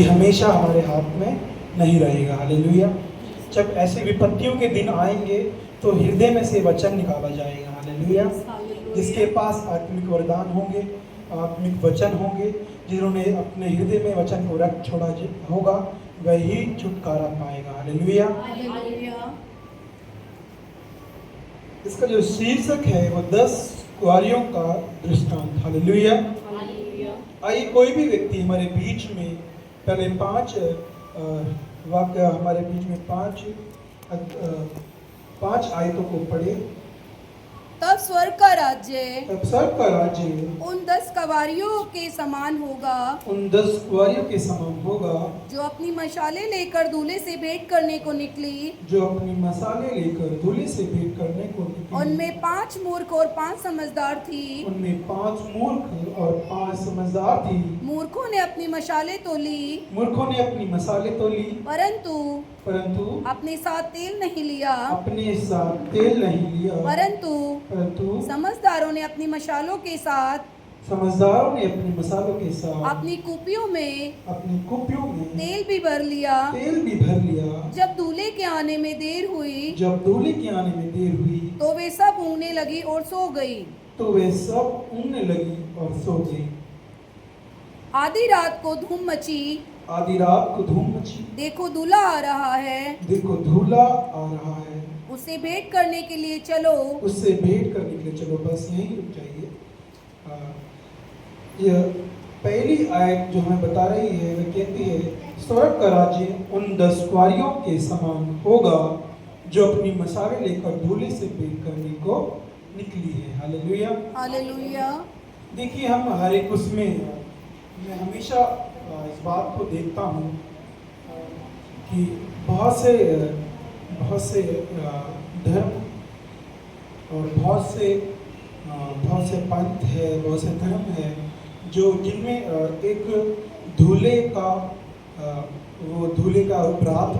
हमेशा हमारे हाथ में नहीं रहेगा। हालेलुया। जब ऐसे विपत्तियों के दिन आएंगे तो हृदय में से वचन निकाला जाएगा। हालेलुया। जिसके पास आत्मिक वरदान होंगे, आत्मिक वचन होंगे, जिन्होंने अपने हृदय में वचन को रख छोड़ा होगा, वही छुटकारा पाएगा। हालेलुया। इसका जो शीर्षक है वो 10 कुंवारियों का दृष्टांत। हालेलुया। आइए कोई भी व्यक्ति हमारे बीच में पहले 5 वाक्य हमारे बीच में 5 आयतों को पढ़े। तब स्वर्ग का राज्य उन 10 कवारियों के समान होगा, 10 कुंवारियों के समान होगा, जो अपनी मशाले लेकर दूल्हे से भेंट करने को निकली। जो अपनी मसाले लेकर दूल्हे से भेंट करने को निकली। उनमें 5 मूर्ख और 5 समझदार थी। उनमें 5 मूर्ख और 5 समझदार थी। मूर्खों ने अपनी मशाले तो ली, मूर्खों ने अपनी मसाले तो ली, परंतु अपने साथ तेल नहीं लिया। परंतु समझदारों ने अपनी मशालों के साथ अपनी कुपियों में तेल भी भर लिया। जब दूल्हे के आने में देर हुई तो वे सब ऊँगने लगी और सो गई। आधी रात को धूम मची, देखो दूल्हा आ रहा है, उससे भेंट करने के लिए चलो। बस यहीं रुक जाइए। यह पहली आयत जो हमें बता रही है वह कहती है, स्वर्ग का राज्य उन 10 कुंवारियों के समान होगा जो अपनी मसाले लेकर दूल्हे से भेंट करने को निकली है। हालेलुया। हालेलुया। देखिए, हम हर एक उसमें मैं हमेशा इस बात को देखता हूँ कि बहुत से धर्म और बहुत से पंथ है, बहुत से धर्म है जो जिनमें एक दूल्हे का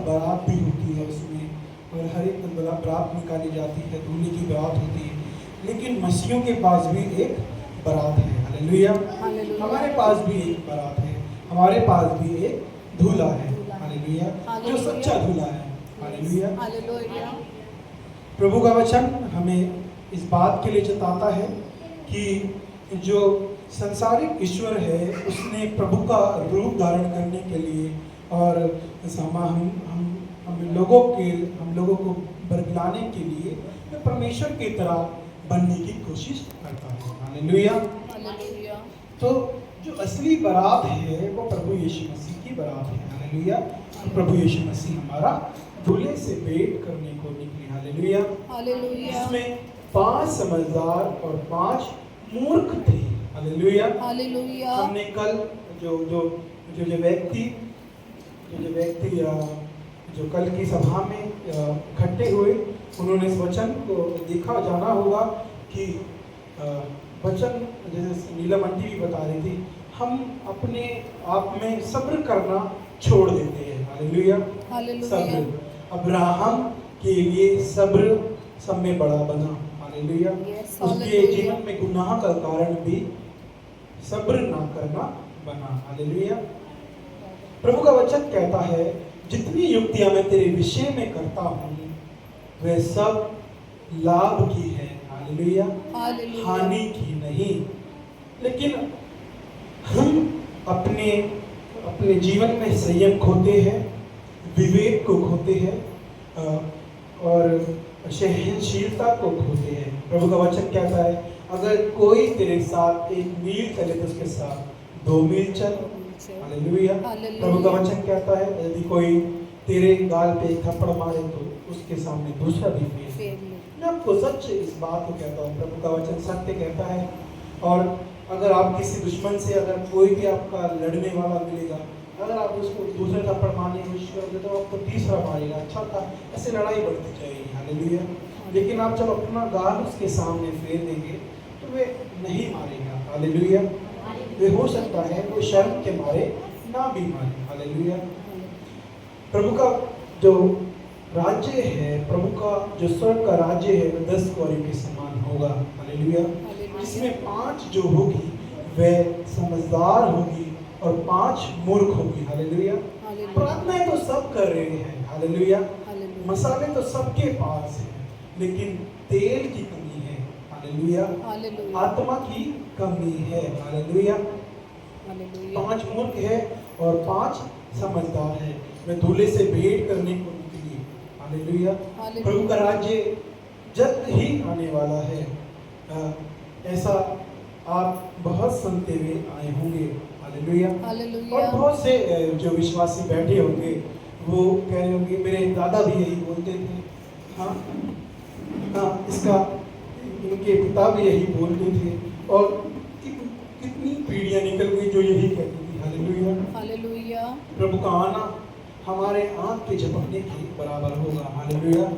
बारात भी होती है उसमें, और हर एक बारात निकाली जाती है, दूल्हे की बारात होती है। लेकिन मसीहों के पास भी एक बारात है। हालेलुया। हमारे पास भी एक बारात है, हमारे पास भी एक दूल्हा है। हालेलुया। जो सच्चा दूल्हा है। हालेलुया। प्रभु का वचन हमें इस बात के लिए जताता है कि जो संसारिक ईश्वर है उसने प्रभु का रूप धारण करने के लिए और हम लोगों को बरगलाने के लिए परमेश्वर की तरह बनने की कोशिश करता है। हालेलुया। तो जो असली बारात है वो प्रभु यीशु मसीह की बारात है। हालेलुया। प्रभु यीशु मसीह हमारा दूल्हे से भेंट करने को निकली। हालेलुया। इसमें 5 समझदार और 5 मूर्ख थे। हालेलुया। हमने कल जो व्यक्ति जो कल की सभा में इकट्ठे हुए, उन्होंने इस वचन को देखा, जाना होगा कि वचन जैसे नीलम आंटी भी बता रही थी, हम अपने आप में सब्र करना छोड़ देते हैं। हालेलुया। सब्र, अब्राहम के लिए सब्र सब में बड़ा बना। हालेलुया। उसके जीवन में गुनाह का कारण भी सब्र ना करना बना। हालेलुया। प्रभु का वचन कहता है, जितनी युक्तियां मैं तेरे विषय में करता हूँ वे सब लाभ की है। हालेलुया। हानि की नहीं। लेकिन हम अपने जीवन में संयम खोते हैं, विवेक को खोते हैं और सहनशीलता को खोते हैं। प्रभु का वचन कहता है, अगर कोई तेरे साथ 1 मील चले तो उसके साथ 2 मील चल। हालेलुया। प्रभु का वचन कहता है, यदि कोई तेरे गाल पे एक थप्पड़ मारे तो उसके सामने दूसरा भी फेर। मैं आपको सच इस बात को कहता हूँ, प्रभु का वचन सत्य कहता है। और अगर आप किसी दुश्मन से, अगर कोई भी आपका लड़ने वाला मिलेगा, अगर आप उसको दूसरा थप्पड़ मारने की कोशिश करोगे तो आपको तीसरा मारेगा। अच्छा था, ऐसे लड़ाई बढ़ती जाएगी। हालेलुया। लेकिन आप जब अपना गाल उसके सामने फेर देंगे तो वे नहीं मारेगा। हालेलुया। वे हो सकता है वो शर्म के मारे ना भी मारे। हालेलुया। प्रभु का जो राज्य है, प्रभु का जो स्वर्ग का राज्य है, वह 10 कुंवारियों के समान होगा। हालेलुया। जिसमें 5 जो होगी वह समझदार होगी और 5 मूर्ख होंगे। हालेलुया। प्रार्थनाएं तो सब कर रहे हैं। हालेलुया। मसाले तो सबके पास हैं, लेकिन तेल की कमी है। हालेलुया। आत्मा की कमी है। हालेलुया। 5 मूर्ख है और 5 समझदार है। वे दूल्हे से भेंट करने को निकली। हालेलुया। प्रभु का राज्य जल्द ही आने वाला है। ऐसा आप बहुत सुनते हुए आए होंगे। हालेलुया। और बहुत से जो विश्वासी बैठे होंगे वो कह रहे होंगे मेरे दादा भी यही बोलते थे। हाँ हाँ, इसका इनके पिता भी यही बोलते थे और कितनी पीढ़ियां निकल गई जो यही कहती थी। हालेलुया। हालेलुया। प्रभु का आना हमारे आंख के झपकने के बराबर होगा। हालेलुया।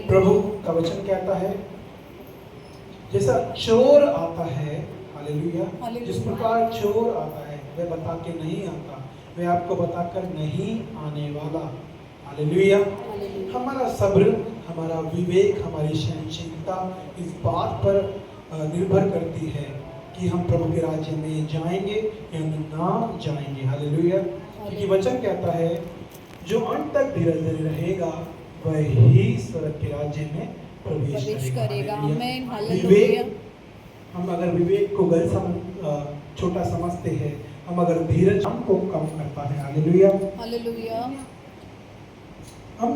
प्रभु का वचन कहता है जैसा चोर आता है। हालेलुया। जिस प्रकार चोर आता है वह बता के नहीं आता, वह आपको बताकर नहीं आने वाला। हालेलुया। हमारा सब्र, हमारा विवेक, हमारी सहनशीलता इस बात पर निर्भर करती है कि हम प्रभु के राज्य में जाएंगे या ना जाएंगे। हालेलुया। क्योंकि वचन कहता है जो अंत तक धीरज धरे रहेगा वह ही स्वर्ग के राज्य में प्रवेश करेगा। आमीन। हालेलुया। हम अगर विवेक को छोटा समझते हैं, हम अगर धीरज हमको कम करता है। हालेलुया। हालेलुया। हम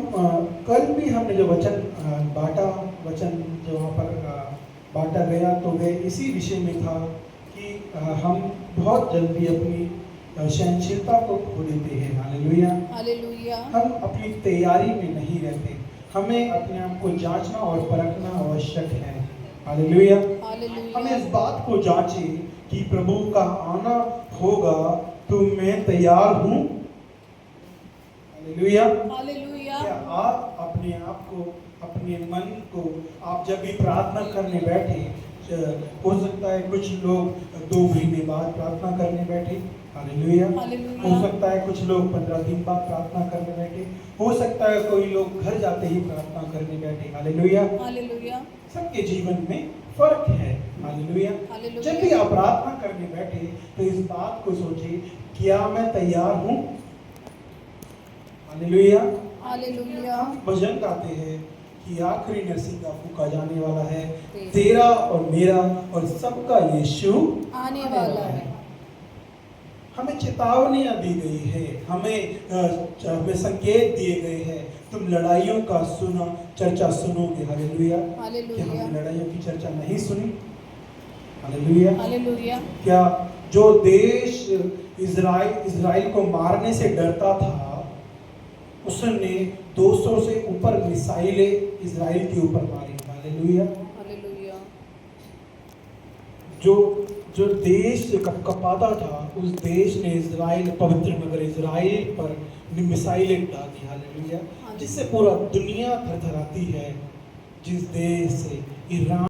कल भी हमने जो वचन बांटा, वचन जो वहाँ पर बांटा गया तो वह इसी विषय में था कि हम बहुत जल्दी अपनी सहनशीलता को खो देते हैं। हालेलुया। हालेलुया। हम अपनी तैयारी में नहीं रहते, हमें अपने आप को जांचना और परखना आवश्यक है। हालेलुया। हमें इस बात को जांचे कि प्रभु का आना होगा तो मैं तैयार हूँ। हालेलुया। हालेलुया। क्या आप अपने आप को, अपने मन को, आप जब भी प्रार्थना करने बैठे, हो सकता है कुछ लोग 2 महीने बाद प्रार्थना करने बैठे। हालेलुया। हो सकता है कुछ लोग 15 दिन बाद प्रार्थना करने बैठे, हो सकता है कोई लोग घर जाते ही प्रार्थना करने बैठे। हालेलुया। हालेलुया। सबके जीवन में फर्क है। हालेलुया। जब भी आप प्रार्थना करने बैठे तो इस बात को सोचिए क्या मैं तैयार हूँ। हालेलुया। हालेलुया। भजन गाते हैं कि आखिरी नरसिंगा फूका जाने वाला है, तेरा और मेरा और सबका यीशु आने वाला है। हमें चेतावनियां दी गई है, हमें संकेत दिए गए हैं, तुम लड़ाइयों का चर्चा सुनोगे। हालेलुया। क्या हमने लड़ाइयों की चर्चा नहीं सुनी? हालेलुया। हालेलुया। क्या जो देश इजराइल को मारने से डरता था उसने 200 से ऊपर मिसाइलें इजराइल के ऊपर मारी। हालेलुया। हालेलुया। जो देश कपाता था उस देश ने इजराइल, पवित्र नगर इजराइल पर मिसाइलें डाली। हालेलुया। जिससे पूरा दुनिया थरथराती है। जिस देश से ईरान